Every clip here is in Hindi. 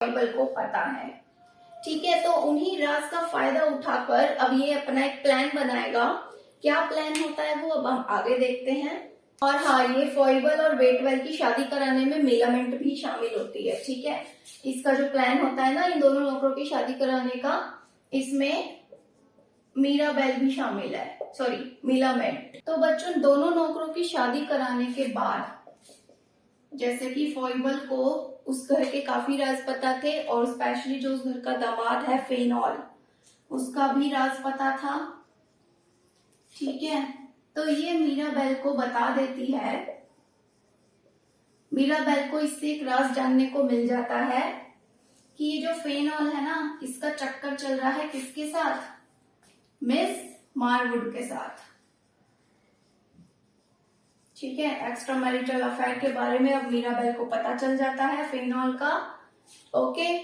बाइबल को पता है। ठीक है, तो उन्हीं राज का फायदा उठाकर अब ये अपना एक प्लान बनाएगा। क्या प्लान होता है वो अब हम आगे देखते हैं। और हाँ, ये फॉइबल और वेटवेल की शादी कराने में मिलामेंट भी शामिल होती है। ठीक है, इसका जो प्लान होता है ना इन दोनों नौकरों की शादी कराने का, इसमें मीराबेल भी शामिल है, सॉरी मिलामेंट। तो बच्चों, दोनों नौकरों की शादी कराने के बाद जैसे कि फॉइबल को उस घर के काफी राज पता थे और स्पेशली जो उस घर का दामाद है फेनॉल, उसका भी राज पता था। ठीक है, तो ये मीराबेल को बता देती है। मीराबेल को इससे एक राज जानने को मिल जाता है कि ये जो फेनॉल है ना, इसका चक्कर चल रहा है किसके साथ? मिस मारवुड के साथ। ठीक है, एक्स्ट्रा मैरिटल अफेयर के बारे में अब मीराबेल को पता चल जाता है फेनॉल का। ओके,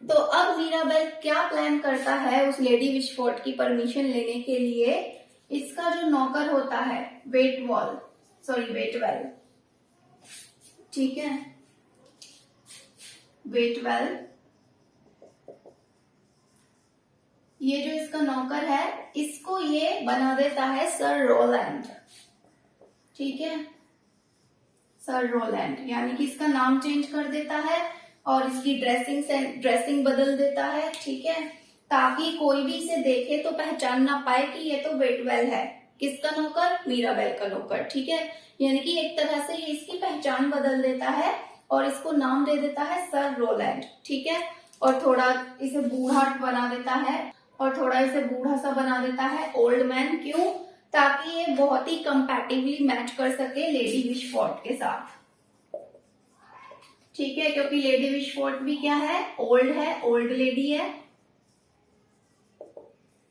तो अब मीराबेल क्या प्लान करता है उस लेडी विचफोर्ड की परमिशन लेने के लिए। इसका जो नौकर होता है वेटवेल, ठीक है, वेटवेल, ये जो इसका नौकर है इसको ये बना देता है सर रोलैंड। ठीक है, सर रोलैंड, यानी कि इसका नाम चेंज कर देता है और इसकी ड्रेसिंग बदल देता है। ठीक है, ताकि कोई भी इसे देखे तो पहचान ना पाए कि ये तो वेटवेल है। किसका नौकर? मीराबेल का नौकर। ठीक है, यानी कि एक तरह से ये इसकी पहचान बदल देता है और इसको नाम दे देता है सर रोलैंड। ठीक है, और थोड़ा इसे बूढ़ा बना देता है और थोड़ा इसे बूढ़ा सा बना देता है, ओल्ड मैन। क्यों? ताकि ये बहुत ही कंपैटिबली मैच कर सके लेडी विचफोर्ड के साथ। ठीक है, क्योंकि लेडी विचफोर्ड भी क्या है? ओल्ड लेडी है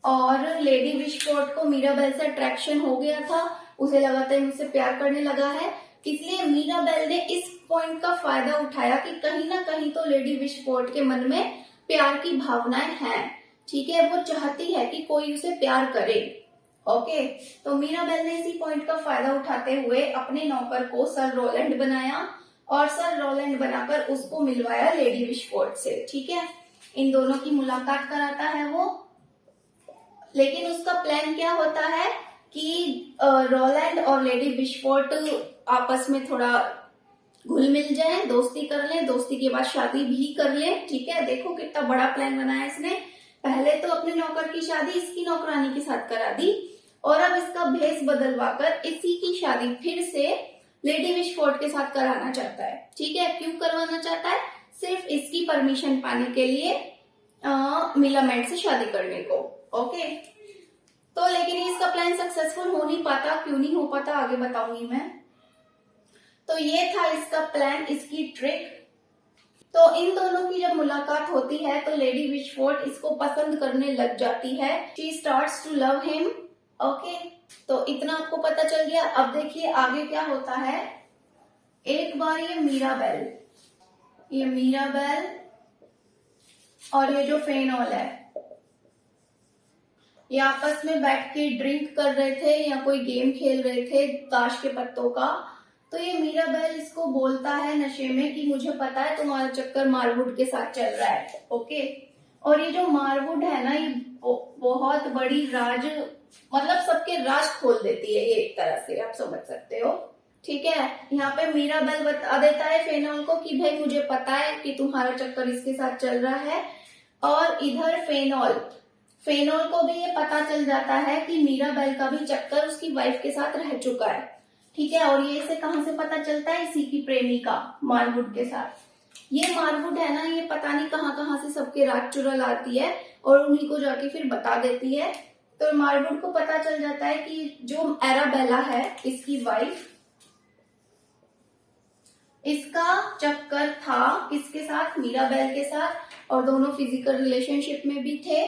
और लेडी विचफोर्ड को मीराबेल से अट्रैक्शन हो गया था, उसे लगा था मुझसे प्यार करने लगा है। इसलिए मीराबेल ने इस पॉइंट का फायदा उठाया कि कहीं ना कहीं तो लेडी विचफोर्ड के मन में प्यार की भावनाएं हैं। ठीक है, वो चाहती है कि कोई उसे प्यार करे। ओके, तो मीराबेल ने इसी पॉइंट का फायदा उठाते हुए अपने नौकर को सर रोलैंड बनाया और सर रोलैंड बनाकर उसको मिलवाया लेडी विचफोर्ड से। ठीक है, इन दोनों की मुलाकात कराता है वो। लेकिन उसका प्लान क्या होता है कि रोलैंड और लेडी विचफोर्ड आपस में थोड़ा घुल मिल जाए, दोस्ती कर ले, दोस्ती के बाद शादी भी कर ले। ठीक है, देखो कितना बड़ा प्लान बनाया इसने। पहले तो अपने नौकर की शादी इसकी नौकरानी के साथ करा दी और अब इसका भेष बदलवाकर इसी की शादी फिर से लेडी विचफोर्ड के साथ कराना चाहता है। ठीक है, क्यों करवाना चाहता है? सिर्फ इसकी परमिशन पाने के लिए मिलामेंट से शादी करने को। ओके, तो लेकिन इसका प्लान सक्सेसफुल हो नहीं पाता। क्यों नहीं हो पाता आगे बताऊंगी मैं। तो ये था इसका प्लान, इसकी ट्रिक। तो इन दोनों की जब मुलाकात होती है तो लेडी विचफोर्ड इसको पसंद करने लग जाती है। She starts to love him. Okay, तो इतना आपको पता चल गया। अब देखिए आगे क्या होता है। एक बार ये मीराबेल और ये जो फेनॉल है ये आपस में बैठ के ड्रिंक कर रहे थे या कोई गेम खेल रहे थे ताश के पत्तों का। तो ये मीराबेल इसको बोलता है नशे में कि मुझे पता है तुम्हारा चक्कर मारवुड के साथ चल रहा है। ओके, और ये जो मारवुड है ना, ये बहुत बड़ी राज, मतलब सबके राज खोल देती है ये, एक तरह से आप समझ सकते हो। ठीक है, यहाँ पे मीराबेल बता देता है फेनॉल को कि भाई मुझे पता है कि तुम्हारा चक्कर इसके साथ चल रहा है। और इधर फेनॉल को भी ये पता चल जाता है कि मीराबेल का भी चक्कर उसकी वाइफ के साथ रह चुका है। ठीक है, और ये इसे कहां से पता चलता है? इसी की प्रेमिका मारवुड के साथ। ये मारवुड है ना, ये पता नहीं कहां से सबके राज चुरा लाती है और उन्हीं को जाके फिर बता देती है। तो मारवुड को पता चल जाता है कि जो एराबेला है इसकी वाइफ, इसका चक्कर था किसके साथ? मीराबेल के साथ, और दोनों फिजिकल रिलेशनशिप में भी थे।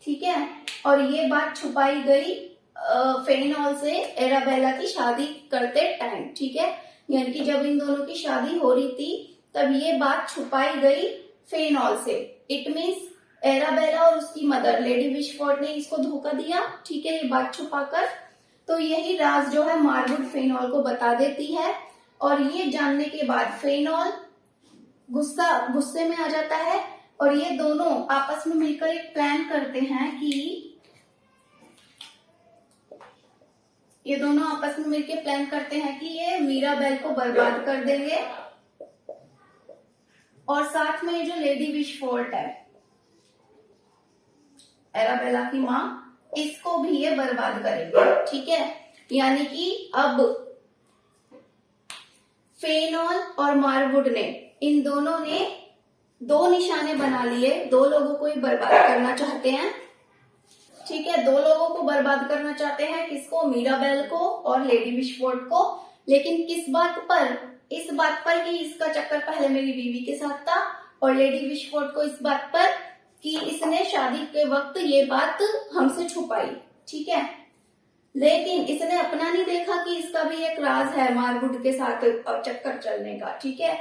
ठीक है, और ये बात छुपाई गई फेनॉल से एराबेला की शादी करते टाइम। ठीक है, यानी कि जब इन दोनों की शादी हो रही थी तब ये बात छुपाई गई फेनॉल से। इट मीन्स एराबेला और उसकी मदर लेडी विचफोर्ड ने इसको धोखा दिया। ठीक है, ये बात छुपाकर। तो यही राज जो है मारवुड फेनॉल को बता देती है और ये जानने के बाद फेनॉल गुस्से में आ जाता है और ये दोनों आपस में मिलकर एक प्लान करते हैं कि ये मीराबेल को बर्बाद कर देंगे और साथ में ये जो लेडी विशफोर्ट है, एराबेला की माँ, इसको भी ये बर्बाद करेंगे। ठीक है, यानी कि अब फेनॉल और मारवुड ने, इन दोनों ने दो निशाने बना लिए, दो लोगों को ही बर्बाद करना चाहते हैं। ठीक है, दो लोगों को बर्बाद करना चाहते हैं, किसको? मीराबेल को और लेडी विशफोर्ट को। लेकिन किस बात पर? इस बात पर कि इसका चक्कर पहले मेरी बीवी के साथ था, और लेडी विशफोर्ट को इस बात पर कि इसने शादी के वक्त ये बात हमसे छुपाई। ठीक है, लेकिन इसने अपना नहीं देखा कि इसका भी एक राज है मारवुड के साथ चक्कर चलने का। ठीक है,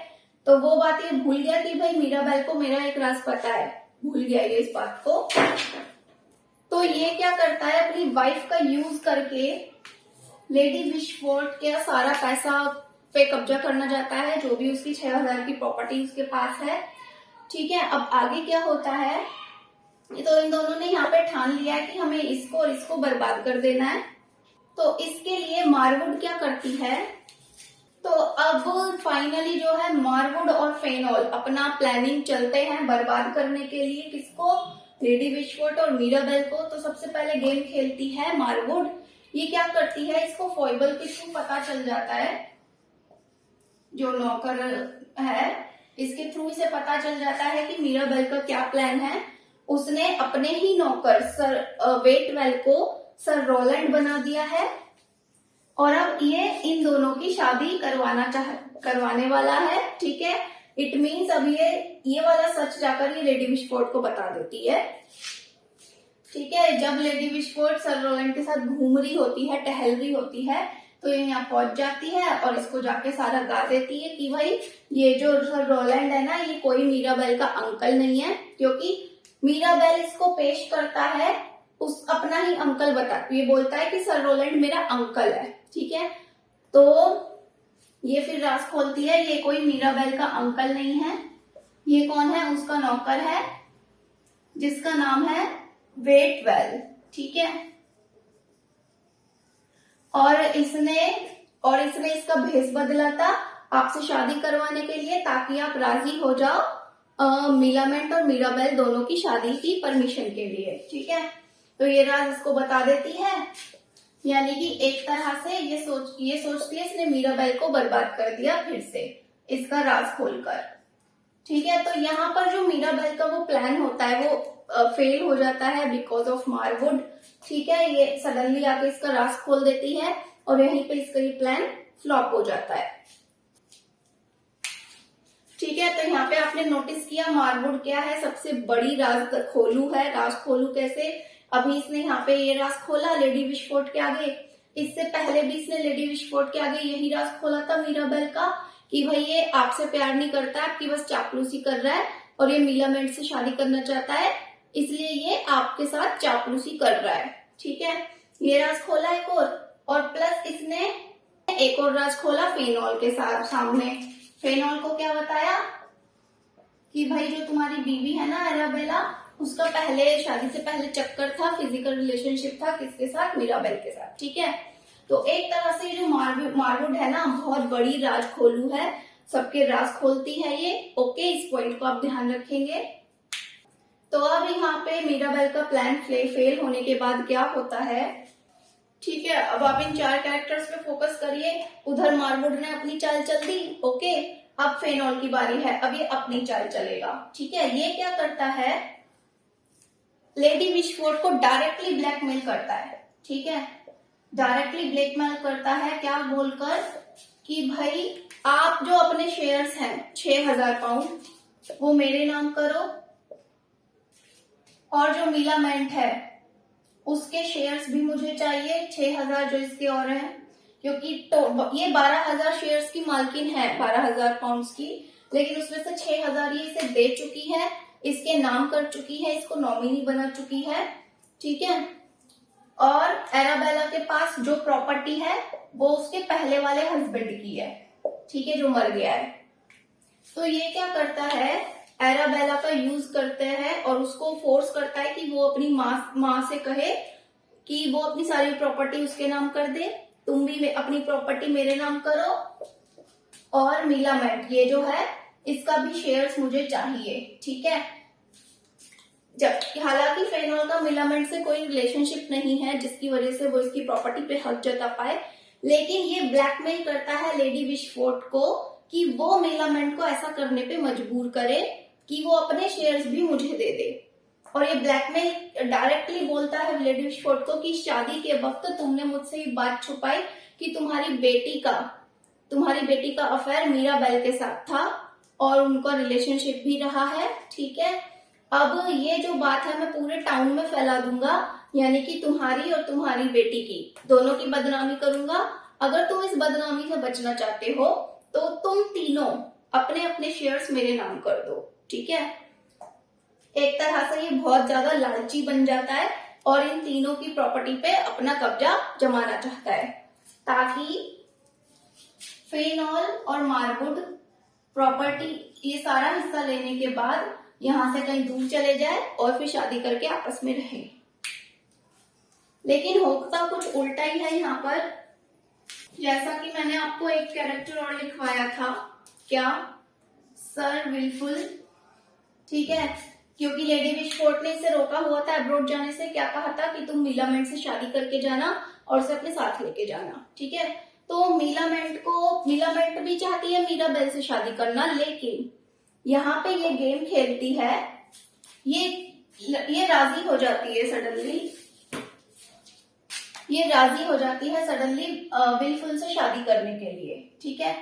तो वो बात ये भूल गया कि भाई मीराबेल को मेरा एक राज पता है, भूल गया ये इस बात को। तो ये क्या करता है, अपनी वाइफ का यूज करके लेडी विशफोर्ट का सारा पैसा पे कब्जा करना चाहता है, जो भी उसकी 6000 की प्रॉपर्टी उसके पास है। ठीक है, अब आगे क्या होता है, तो इन दोनों ने यहाँ पे ठान लिया है कि हमें इसको और इसको बर्बाद कर देना है। तो इसके लिए मारवुड क्या करती है, तो अब फाइनली जो है मारवुड और फेनॉल अपना प्लानिंग चलते हैं बर्बाद करने के लिए। किसको? लेडी विशफोर्ट और मीराबेल को। तो सबसे पहले गेम खेलती है मारवुड। ये क्या करती है, इसको फॉइबल के थ्रू पता चल जाता है, जो नौकर है इसके थ्रू इसे पता चल जाता है कि मीराबेल का क्या प्लान है। उसने अपने ही नौकर सर वेटवेल को सर रोलैंड बना दिया है, और अब ये इन दोनों की शादी करवाने वाला है। ठीक है, इट मीन्स अब ये वाला सच जाकर ये लेडी विशफोर्ट को बता देती है। ठीक है, जब लेडी विशफोर्ट सर रोलैंड के साथ घूम रही होती है, टहल रही होती है, तो ये यहाँ पहुंच जाती है और इसको जाके सारा गा देती है कि भाई ये जो सर रोलैंड है ना, ये कोई मीराबेल का अंकल नहीं है, क्योंकि मीराबेल इसको पेश करता है उस अपना ही अंकल ये बोलता है कि सर रोलैंड मेरा अंकल है। ठीक है, तो ये फिर राज खोलती है, ये कोई मीराबेल का अंकल नहीं है, ये कौन है? उसका नौकर है जिसका नाम है वेटवेल। ठीक है, और इसने इसका भेष बदला था आपसे शादी करवाने के लिए, ताकि आप राजी हो जाओ मिलामेंट और मीराबेल दोनों की शादी की परमिशन के लिए। ठीक है, तो ये राज इसको बता देती है, यानी कि एक तरह से ये सोचती है इसने मीराबेल को बर्बाद कर दिया फिर से इसका राज खोलकर। ठीक है, तो यहाँ पर जो मीराबेल का वो प्लान होता है वो फेल हो जाता है बिकॉज ऑफ मारवुड। ठीक है, ये सडनली आके इसका राज खोल देती है और यहीं पे इसका ये प्लान फ्लॉप हो जाता है। ठीक है, तो यहाँ पे आपने नोटिस किया मारवुड क्या है, सबसे बड़ी राज खोलू है। राज खोलू कैसे? अभी इसने यहाँ पे ये राज खोला लेडी विशफोर्ट के आगे, इससे पहले भी इसने लेडी विशफोर्ट के आगे यही राज खोला था मीराबेल का, कि भाई ये आपसे प्यार नहीं करता, आपकी बस चापलूसी कर रहा है और ये मीलामेंट से शादी करना चाहता है, इसलिए ये आपके साथ चापलूसी कर रहा है। ठीक है, ये राज खोला एक और प्लस इसने एक और राज खोला फेनॉल के सामने। फेनॉल को क्या बताया कि भाई जो तुम्हारी बीवी है ना एराबेला, उसका पहले शादी से पहले चक्कर था, फिजिकल रिलेशनशिप था, किसके साथ? मीराबेल के साथ। ठीक है, तो एक तरह से जो मारवुड है ना, बहुत बड़ी राज खोलू है, सबके राज खोलती है ये। ओके, इस पॉइंट को आप ध्यान रखेंगे। तो अब यहाँ पे मीराबेल का प्लान फेल होने के बाद क्या होता है, ठीक है, अब आप इन 4 कैरेक्टर्स पे फोकस करिए। उधर मारवुड ने अपनी चाल चल दी, ओके, अब फेनॉल की बारी है, अब ये अपनी चाल चलेगा। ठीक है, ये क्या करता है, लेडी विशफोर्ट को डायरेक्टली ब्लैकमेल करता है। ठीक है, डायरेक्टली ब्लैकमेल करता है, क्या बोलकर कि भाई आप जो अपने शेयर्स हैं 6000 पाउंड वो मेरे नाम करो, और जो मिलामेंट है उसके शेयर्स भी मुझे चाहिए 6000 जो इसके और हैं, क्योंकि तो ये 12000 शेयर्स की मालकिन है, 12000 पाउंड्स की, लेकिन उसमें से 6000 ये इसे दे चुकी है, इसके नाम कर चुकी है, इसको नॉमिनी बना चुकी है। ठीक है, और एराबेला के पास जो प्रॉपर्टी है वो उसके पहले वाले हस्बैंड की है। ठीक है, जो मर गया है। तो ये क्या करता है, एराबेला का यूज करते हैं और उसको फोर्स करता है कि वो अपनी माँ से कहे कि वो अपनी सारी प्रॉपर्टी उसके नाम कर दे, तुम भी अपनी प्रॉपर्टी मेरे नाम करो, और मिलामेंट ये जो है इसका भी शेयर्स मुझे चाहिए, ठीक है। जब हालांकि फेनोल का मिलामेंट से कोई रिलेशनशिप नहीं है जिसकी वजह से वो इसकी प्रॉपर्टी पे हक जता पाए, लेकिन ये ब्लैकमेल करता है लेडी विशफोर्ड को कि वो मिलामेंट को ऐसा करने पे मजबूर करे कि वो अपने शेयर्स भी मुझे दे दे। और ये ब्लैकमेल डायरेक्टली बोलता है लेडी विशफोर्ड को कि शादी के वक्त तुमने मुझसे ये बात छुपाई कि तुम्हारी बेटी का अफेयर मीराबेल के साथ था और उनका रिलेशनशिप भी रहा है, ठीक है। अब ये जो बात है मैं पूरे टाउन में फैला दूंगा, यानी कि तुम्हारी और तुम्हारी बेटी की दोनों की बदनामी करूंगा। अगर तुम इस बदनामी से बचना चाहते हो तो तुम तीनों अपने अपने शेयर्स मेरे नाम कर दो, ठीक है। एक तरह से ये बहुत ज्यादा लालची बन जाता है और इन तीनों की प्रॉपर्टी पे अपना कब्जा जमाना चाहता है, ताकि फेनॉल और मार्वुड प्रॉपर्टी ये सारा हिस्सा लेने के बाद यहां से कहीं दूर चले जाए और फिर शादी करके आपस में रहे। लेकिन होता कुछ उल्टा ही है यहाँ पर। जैसा कि मैंने आपको एक कैरेक्टर और लिखवाया था, क्या, सर विलफुल, ठीक है, क्योंकि लेडी विशफोर्ड ने इसे रोका हुआ था अब्रॉड जाने से। क्या कहा था कि तुम मिलामेंट से शादी करके जाना और उसे अपने साथ लेके जाना, ठीक है। तो मिलामेंट भी चाहती है मीराबेल से शादी करना, लेकिन यहाँ पे ये गेम खेलती है, ये राजी हो जाती है सडनली, विलफुल से शादी करने के लिए, ठीक है।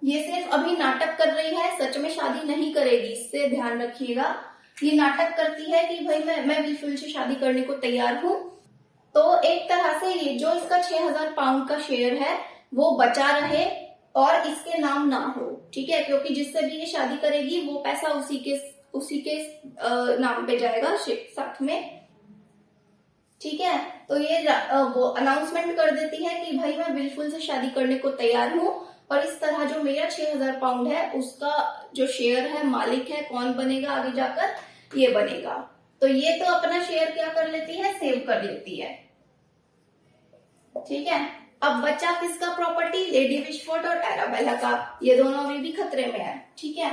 ये सिर्फ अभी नाटक कर रही है, सच में शादी नहीं करेगी, इससे ध्यान रखिएगा। ये नाटक करती है कि भाई मैं विलफुल से शादी करने को तैयार हूं। तो एक तरह से ये जो इसका 6000 पाउंड का शेयर है वो बचा रहे और इसके नाम ना हो, ठीक है, क्योंकि जिससे भी ये शादी करेगी वो पैसा उसी के नाम पे जाएगा साथ में, ठीक है। तो ये वो अनाउंसमेंट कर देती है कि भाई मैं विलफुल से शादी करने को तैयार हूँ, और इस तरह जो मेरा 6000 पाउंड है उसका जो शेयर है, मालिक है, कौन बनेगा आगे जाकर, ये बनेगा। तो ये तो अपना शेयर क्या कर लेती है, सेव कर लेती है, ठीक है। अब बचा किसका प्रॉपर्टी, लेडी विशफोर्ड और एराबेला का। ये दोनों अभी भी खतरे में है, ठीक है।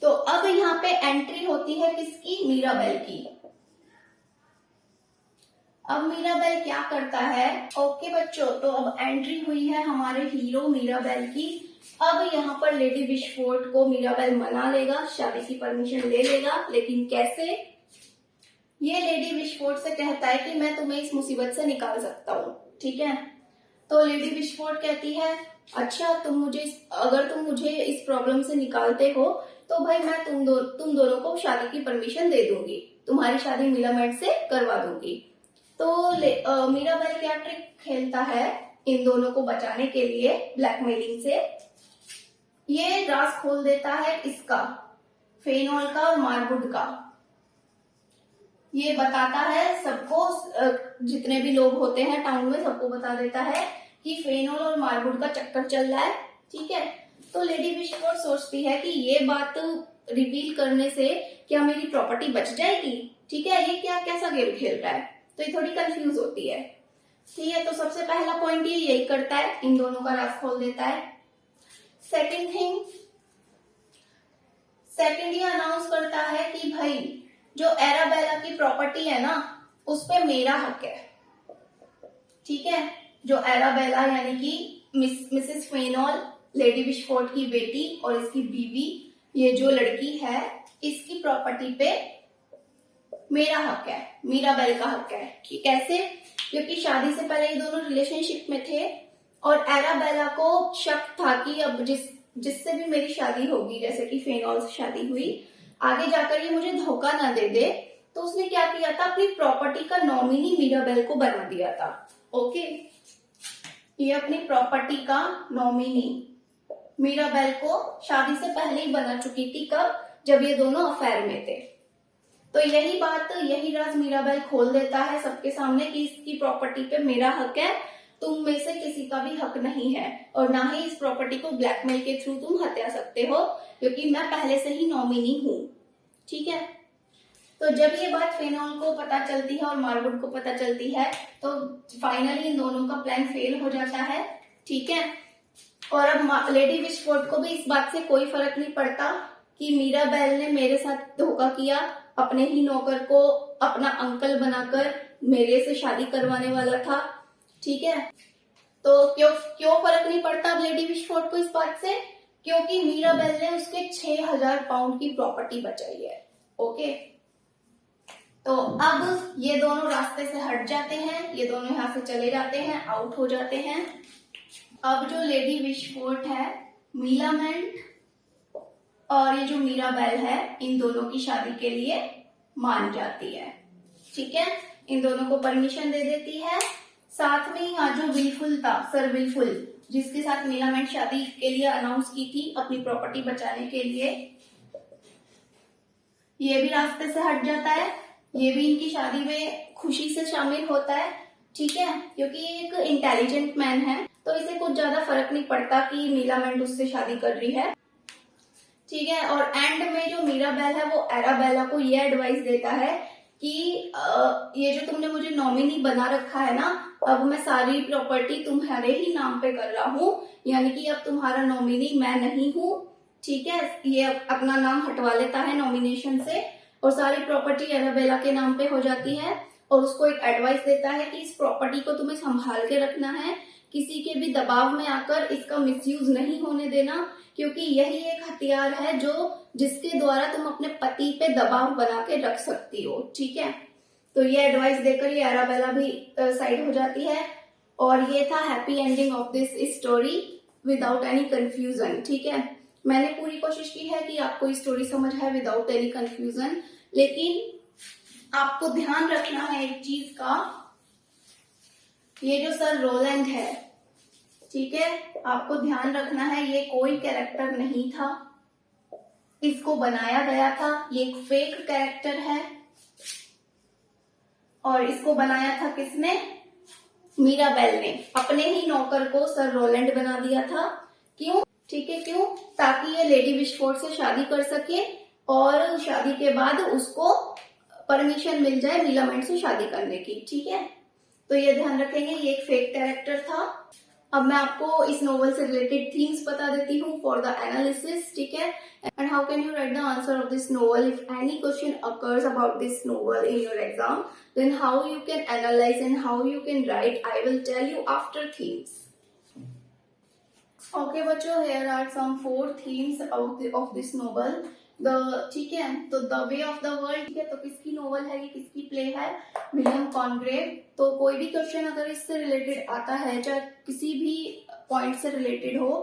तो अब यहाँ पे एंट्री होती है किसकी, मीराबेल की। अब मीराबेल क्या करता है, ओके बच्चों, तो अब एंट्री हुई है हमारे हीरो मीराबेल की। अब यहाँ पर लेडी विशफोर्ड को मीराबेल मना लेगा, शादी की परमिशन ले लेगा, लेकिन कैसे। ये लेडी विशफोर्ड से कहता है कि मैं तुम्हें इस मुसीबत से निकाल सकता हूँ, ठीक है। तो लेडी विशफोर्ड कहती है, अच्छा अगर तुम मुझे इस प्रॉब्लम से निकालते हो तो भाई मैं तुम दोनों को शादी की परमिशन दे दूंगी, तुम्हारी शादी मिलामेंट से करवा दूंगी। तो मीराबेल क्या ट्रिक खेलता है इन दोनों को बचाने के लिए, ब्लैकमेलिंग से। ये राज खोल देता है इसका, फेनॉल का और मार्वुड का। ये बताता है सबको, जितने भी लोग होते हैं टाउन में, सबको बता देता है कि फेनॉल और मार्वुड का चक्कर चल रहा है, ठीक है। तो लेडी विशफोर्ड सोचती है कि ये बात रिवील करने से क्या मेरी प्रॉपर्टी बच जाएगी, ठीक है, ये क्या कैसा गेम खेल रहा है। तो ये थोड़ी कंफ्यूज होती है, ठीक है। तो सबसे पहला पॉइंट ये यही करता है, इन दोनों का राज खोल देता है। सेकंड ये अनाउंस करता है कि भाई जो एराबेला की प्रॉपर्टी है ना, उस पे मेरा हक है, ठीक है। जो एराबेला यानी कि मिसेस फेनॉल, लेडी विशफोर्ड की बेटी और इसकी बीवी, ये जो लड़की है, इसकी प्रॉपर्टी पे मेरा हक है, मीराबेल का हक है, ठीक। कैसे, क्योंकि शादी से पहले ये दोनों रिलेशनशिप में थे और एराबेला को शक था कि अब जिससे भी मेरी शादी होगी, जैसे कि फेनॉल से शादी हुई, आगे जाकर ये मुझे धोखा ना दे दे, तो उसने क्या किया था, अपनी प्रॉपर्टी का नॉमिनी मीराबेल को बना दिया था, ओके। ये अपनी प्रॉपर्टी का नॉमिनी मीराबेल को शादी से पहले ही बना चुकी थी, कब, जब ये दोनों अफेयर में थे। तो यही राज मीराबेल खोल देता है सबके सामने कि इसकी प्रॉपर्टी पे मेरा हक है। तुम में से किसी का भी हक नहीं है, और ना ही इस प्रॉपर्टी को ब्लैकमेल के थ्रू तुम हत्या सकते हो, क्योंकि मैं पहले से ही नॉमिनी हूँ। ठीक है। तो जब ये बात फेनोल को पता चलती है और मार्वुड को पता चलती है, तो फाइनली इन दोनों का प्लान फेल हो जाता है। ठीक है। और अब लेडी विशफोर्ड को भी इस बात से कोई फर्क नहीं पड़ता कि मीराबेल ने मेरे साथ धोखा किया, अपने ही नौकर को अपना अंकल बनाकर मेरे से शादी करवाने वाला था। ठीक है। तो क्यों क्यों फर्क नहीं पड़ता अब लेडी विशफोर्ड को इस बात से? क्योंकि मीराबेल ने उसके 6000 पाउंड की प्रॉपर्टी बचाई है। ओके। तो अब ये दोनों रास्ते से हट जाते हैं, ये दोनों यहाँ से चले जाते हैं, आउट हो जाते हैं। अब जो लेडी विशफोर्ड है, मीलामेंट और ये जो मीराबेल है, इन दोनों की शादी के लिए मान जाती है। ठीक है। इन दोनों को परमिशन दे देती है। साथ में यहाँ जो विलफुल था, सर विलफुल, जिसके साथ मीलामेंट शादी के लिए अनाउंस की थी अपनी प्रॉपर्टी बचाने के लिए, ये भी रास्ते से हट जाता है। ये भी इनकी शादी में खुशी से शामिल होता है। ठीक है। क्योंकि ये एक इंटेलिजेंट मैन है, तो इसे कुछ ज्यादा फर्क नहीं पड़ता कि मीलामेंट उससे शादी कर रही है। ठीक है। और एंड में जो मीराबेल है, वो एराबेला को ये एडवाइस देता है कि ये जो तुमने मुझे नॉमिनी बना रखा है ना, अब मैं सारी प्रॉपर्टी तुम्हारे ही नाम पे कर रहा हूँ, यानी कि अब तुम्हारा नॉमिनी मैं नहीं हूँ। ठीक है। ये अपना नाम हटवा लेता है नॉमिनेशन से और सारी प्रॉपर्टी एराबेला के नाम पे हो जाती है। और उसको एक एडवाइस देता है कि इस प्रॉपर्टी को तुम्हें संभाल के रखना है, किसी के भी दबाव में आकर इसका मिसयूज नहीं होने देना, क्योंकि यही एक हथियार है जिसके द्वारा तुम अपने पति पे दबाव बना के रख सकती हो। ठीक है। तो ये एडवाइस देकर ये एराबेला भी साइड हो जाती है। और ये था happy ending of this story without any confusion. ठीक है। मैंने पूरी कोशिश की है कि आपको स्टोरी समझ है विदाउट एनी कंफ्यूजन, लेकिन आपको ध्यान रखना है एक चीज का, ये जो सर रोलैंड है, ठीक है, आपको ध्यान रखना है ये कोई कैरेक्टर नहीं था, इसको बनाया गया था, ये एक फेक कैरेक्टर है। और इसको बनाया था किसने? मीराबेल ने अपने ही नौकर को सर रोलैंड बना दिया था। क्यों? ठीक है, क्यों? ताकि ये लेडी विशफोर्ड से शादी कर सके और शादी के बाद उसको परमिशन मिल जाए मीलामेंट से शादी करने की। ठीक है। तो ये ध्यान रखेंगे, ये एक फेक कैरेक्टर था। अब मैं आपको इस नोवेल से रिलेटेड थीम्स बता देती हूँ फॉर द एनालिसिस। ठीक है। And how can you right the answer of this novel if any question occurs about this novel in your exam, then how you can analyze and how you can write, I will tell you after themes. Okay बच्चों, here are some 4 themes of this novel. ठीक है, तो the way of the world, ठीक है, तो किसकी नोवेल है ये, किसकी प्ले है? विलियम कॉनग्रेव। तो कोई भी क्वेश्चन अगर इससे रिलेटेड आता है, चाहे किसी भी पॉइंट से रिलेटेड हो,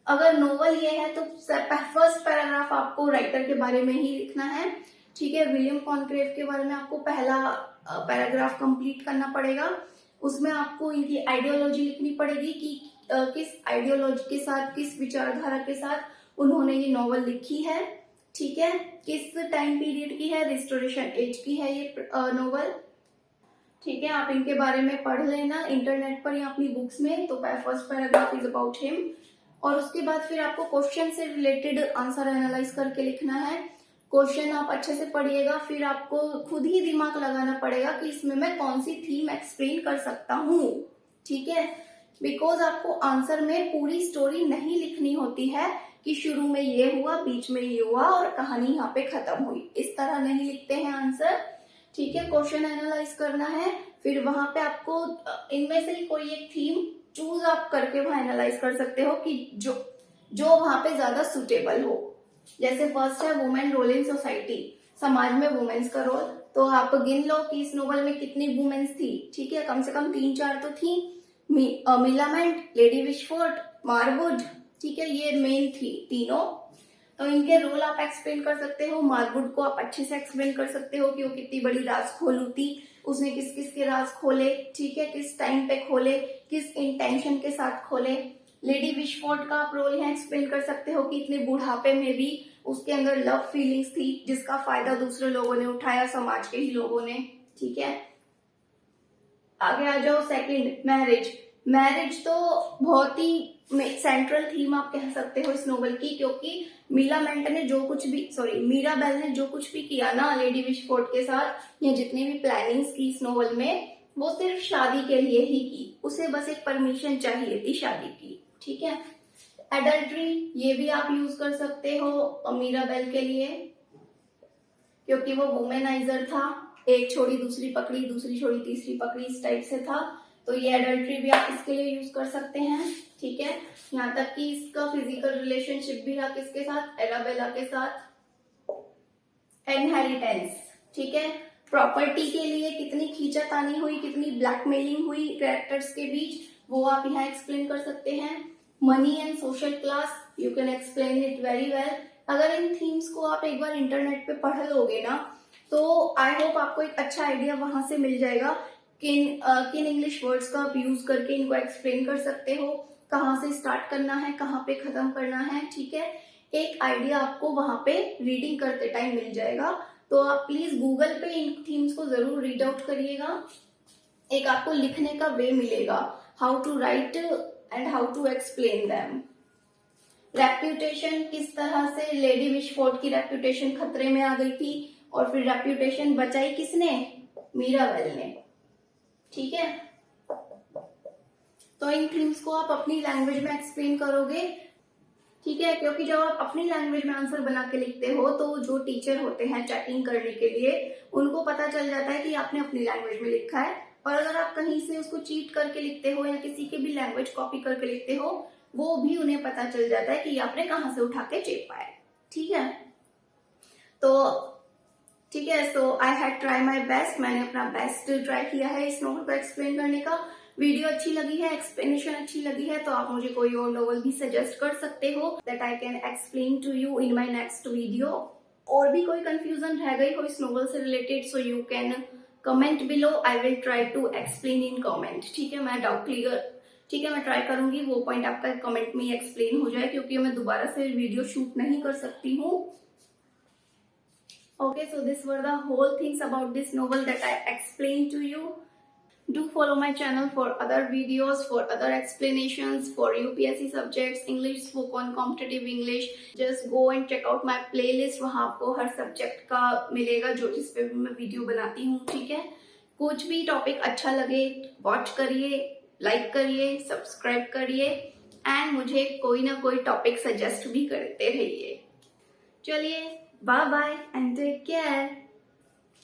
अगर नोवेल ये है तो फर्स्ट पैराग्राफ आपको राइटर के बारे में ही लिखना है। ठीक है। विलियम कॉनग्रेव के बारे में आपको पहला पैराग्राफ कंप्लीट करना पड़ेगा। उसमें आपको इनकी आइडियोलॉजी लिखनी पड़ेगी कि किस आइडियोलॉजी के साथ, किस विचारधारा के साथ उन्होंने ये नॉवल लिखी है। ठीक है। किस टाइम पीरियड की है, रिस्टोरेशन एज की है ये नॉवल। ठीक है। आप इनके बारे में पढ़ लेना इंटरनेट पर या अपनी बुक्स में। तो first paragraph is about him. और उसके बाद फिर आपको क्वेश्चन से रिलेटेड आंसर एनालाइज करके लिखना है। क्वेश्चन आप अच्छे से पढ़िएगा, फिर आपको खुद ही दिमाग लगाना पड़ेगा कि इसमें मैं कौन सी थीम एक्सप्लेन कर सकता हूँ। ठीक है। बिकॉज आपको आंसर में पूरी स्टोरी नहीं लिखनी होती है कि शुरू में ये हुआ, बीच में ये हुआ और कहानी यहाँ पे खत्म हुई, इस तरह नहीं लिखते हैं आंसर। ठीक है। क्वेश्चन एनालाइज करना है, फिर वहां पे आपको इनमें से ही कोई एक थीम चूज आप करके वहां एनालाइज कर सकते हो कि जो वहां पे ज्यादा सुटेबल हो। जैसे फर्स्ट है वुमेन रोल इन सोसाइटी, समाज में वुमेन्स का रोल। तो आप गिन लो कि इस नोवेल में कितनी वुमेन्स थी। ठीक है। कम से कम 3-4 तो थी। मीलामेंट, लेडी विशफोर्ड, मार्वुड। ठीक है। ये मेन थी तीनों। तो इनके रोल आप एक्सप्लेन कर सकते हो। मार्वुड को आप अच्छे से एक्सप्लेन कर सकते हो कि वो कितनी बड़ी राज खोलू थी, उसने किस किस के राज खोले। ठीक है। किस टाइम पे खोले, किस इंटेंशन के साथ खोले। लेडी विशफोर्ड का आप रोल यहाँ एक्सप्लेन कर सकते हो कि इतने बुढ़ापे में भी उसके अंदर लव फीलिंग्स थी, जिसका फायदा दूसरे लोगों ने उठाया, समाज के ही लोगों ने। ठीक है। आगे आ जाओ, सेकंड मैरिज। मैरिज तो बहुत ही सेंट्रल थीम आप कह सकते हो इस नोवेल की, क्योंकि मीराबेल ने जो कुछ भी किया ना लेडी विशफोर्ड के साथ, या जितनी भी प्लानिंग्स की इस नोवेल में, वो सिर्फ शादी के लिए ही की। उसे बस एक परमिशन चाहिए थी शादी की, ठीक है। एडल्ट्री ये भी आप यूज कर सकते हो मीराबेल के लिए, क्योंकि वो वुमेनाइजर था, एक छोड़ी दूसरी पकड़ी, दूसरी छोड़ी तीसरी पकड़ी, इस टाइप से था। तो ये एडल्ट्री भी आप इसके लिए यूज कर सकते हैं, ठीक है। यहाँ तक कि इसका फिजिकल रिलेशनशिप भी था किसके साथ, एराबेला के साथ। इनहेरिटेंस, ठीक है। प्रॉपर्टी के लिए कितनी खींचातानी हुई, कितनी ब्लैकमेलिंग हुई कैरेक्टर्स के बीच, वो आप यहाँ एक्सप्लेन कर सकते हैं। Money and social class, you can explain it very well. अगर इन थीम्स को आप एक बार इंटरनेट पे पढ़ लोगे ना, तो आई होप आपको एक अच्छा आइडिया वहां से मिल जाएगा किन इंग्लिश वर्ड्स का आप यूज करके इनको एक्सप्लेन कर सकते हो, कहाँ से स्टार्ट करना है, कहाँ पे खत्म करना है, ठीक है। एक आइडिया आपको वहां पे रीडिंग करते टाइम मिल जाएगा। तो आप प्लीज गूगल पे इन थीम्स को जरूर रीड आउट करिएगा। एक आपको लिखने का वे मिलेगा, how to write and how to explain them. Reputation, किस तरह से लेडी विशफोर्ड की रेप्यूटेशन खतरे में आ गई थी, और फिर रेप्यूटेशन बचाई किसने, मीराबेल ने, ठीक है। तो इन थीम्स को आप अपनी लैंग्वेज में एक्सप्लेन करोगे, ठीक है, क्योंकि जब आप अपनी लैंग्वेज में आंसर बना के लिखते हो तो जो टीचर होते हैं चेकिंग करने के लिए, उनको पता चल जाता है कि आपने अपनी लैंग्वेज में लिखा है। और अगर आप कहीं से उसको चीट करके लिखते हो या किसी की भी लैंग्वेज कॉपी करके लिखते हो, वो भी उन्हें पता चल जाता है कि आपने कहाँ से उठा के चेपा है, ठीक है। तो ठीक है, so I had try my best, मैंने अपना बेस्ट ट्राई किया है इस नोवेल को एक्सप्लेन करने का। वीडियो अच्छी लगी है, एक्सप्लेनेशन अच्छी लगी है, तो आप मुझे कोई और नोवेल भी सजेस्ट कर सकते हो that I can explain to you in my next video. और भी कोई कंफ्यूजन रह गई हो इस नोवेल से related, so you can comment below, I will try to explain in comment, ठीक है। मैं डाउट क्लियर, ठीक है, मैं ट्राई करूंगी वो पॉइंट आपका कमेंट में एक्सप्लेन हो जाए, क्योंकि मैं दोबारा से वीडियो शूट नहीं कर सकती हूँ। Okay, so these were the whole things about this novel that I explained to you. Do follow my channel for other videos, for other explanations, for UPSC subjects, English spoken, competitive English. Just go and check out my playlist. वहाँ आपको हर सब्जेक्ट का मिलेगा जो जिस पे भी मैं वीडियो बनाती हूँ, ठीक है। कुछ भी टॉपिक अच्छा लगे वॉच करिए, लाइक करिए, सब्सक्राइब करिए, एंड मुझे कोई ना कोई टॉपिक सजेस्ट भी करते रहिए। चलिए, bye bye and take care.